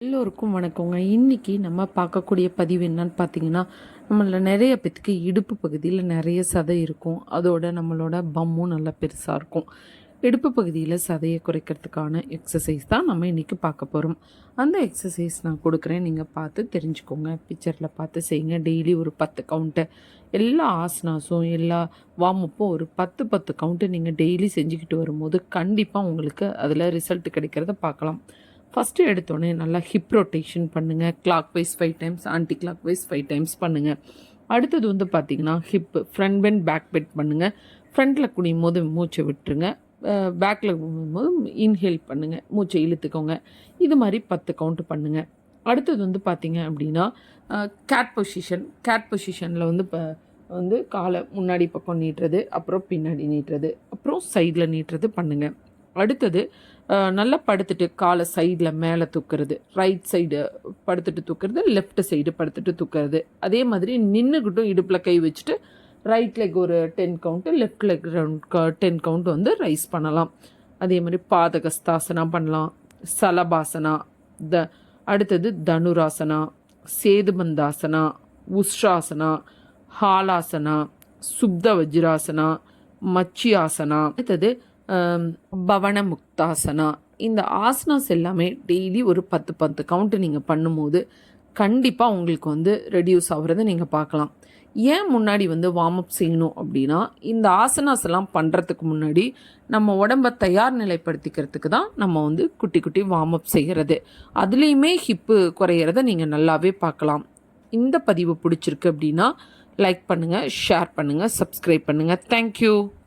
எல்லோருக்கும் வணக்கங்க. இன்னைக்கு நம்ம பார்க்கக்கூடிய பதிவு என்னன்னு பார்த்தீங்கன்னா, நம்மள நிறைய பேத்துக்கு இடுப்பு பகுதியில் நிறைய சதை இருக்கும். அதோட நம்மளோட பம்மும் நல்லா பெருசாக இருக்கும். இடுப்பு பகுதியில் சதையை குறைக்கிறதுக்கான எக்ஸசைஸ் தான் நம்ம இன்றைக்கி பார்க்க போகிறோம். அந்த எக்ஸசைஸ் நான் கொடுக்குறேன், நீங்கள் பார்த்து தெரிஞ்சுக்கோங்க. பிக்சரில் பார்த்து செய்யுங்க. டெய்லி ஒரு 10 கவுண்ட்டு, எல்லா ஆசனாஸும் எல்லா வார்மப்பும் ஒரு 10 கவுண்ட்டு நீங்கள் டெய்லி செஞ்சுக்கிட்டு வரும்போது கண்டிப்பாக உங்களுக்கு அதில் ரிசல்ட் கிடைக்கிறத பார்க்கலாம். ஃபஸ்ட்டு எடுத்தோடனே நல்லா ஹிப் ரொட்டேஷன் பண்ணுங்கள். Clock wise 5 times, anti clock wise 5 times பண்ணுங்கள். அடுத்தது வந்து பார்த்திங்கன்னா hip front bend back bend பண்ணுங்கள். ஃப்ரண்ட்டில் குனியும் போது மூச்சை விட்டுருங்க. பேக்கில் போது இன்ஹேல் பண்ணுங்கள், மூச்சை இழுத்துக்கோங்க. இது மாதிரி 10 கவுண்ட் பண்ணுங்கள். அடுத்தது வந்து பார்த்திங்க அப்படின்னா கேட் பொசிஷனில் வந்து வந்து காலை முன்னாடி பக்கம் நீட்டுறது, அப்புறம் பின்னாடி நீட்டுறது, அப்புறம் சைடில் நீட்டுறது பண்ணுங்கள். அடுத்தது நல்லா படுத்துட்டு காலை சைடில் மேலே தூக்குறது, ரைட் சைடு படுத்துட்டு தூக்குறது, லெஃப்ட் சைடு படுத்துட்டு தூக்குறது. அதே மாதிரி நின்றுக்கிட்டும் இடுப்பில் கை வச்சுட்டு ரைட் லெக் ஒரு 10 கவுண்ட்டு, லெஃப்ட் லெக் 10 கவுண்ட் வந்து ரைஸ் பண்ணலாம். அதே மாதிரி பாதகஸ்தாசனா பண்ணலாம், சலபாசனா, அடுத்தது தனுராசனா, சேதுபந்தாசனா, உஷ்ராசனா, ஹாலாசனா, சுப்த வஜ்ராசனா, மச்சியாசனா, அடுத்தது பவன முக்தாசனா. இந்த ஆசனாஸ் எல்லாமே டெய்லி ஒரு 10 கவுண்ட் நீங்கள் பண்ணும்போது கண்டிப்பாக உங்களுக்கு வந்து ரெடியூஸ் ஆகுறதை நீங்கள் பார்க்கலாம். ஏன் முன்னாடி வந்து வார்ம் அப் செய்யணும் அப்படின்னா, இந்த ஆசனாஸ் எல்லாம் பண்ணுறதுக்கு முன்னாடி நம்ம உடம்பை தயார் நிலைப்படுத்திக்கிறதுக்கு தான் நம்ம வந்து குட்டி குட்டி வார்ம் அப் செய்கிறது. அதுலேயுமே ஹிப்பு குறையிறத நீங்கள் நல்லாவே பார்க்கலாம். இந்த பதிவு பிடிச்சிருக்கு அப்படின்னா லைக் பண்ணுங்கள், ஷேர் பண்ணுங்கள், சப்ஸ்கிரைப் பண்ணுங்கள். தேங்க்யூ.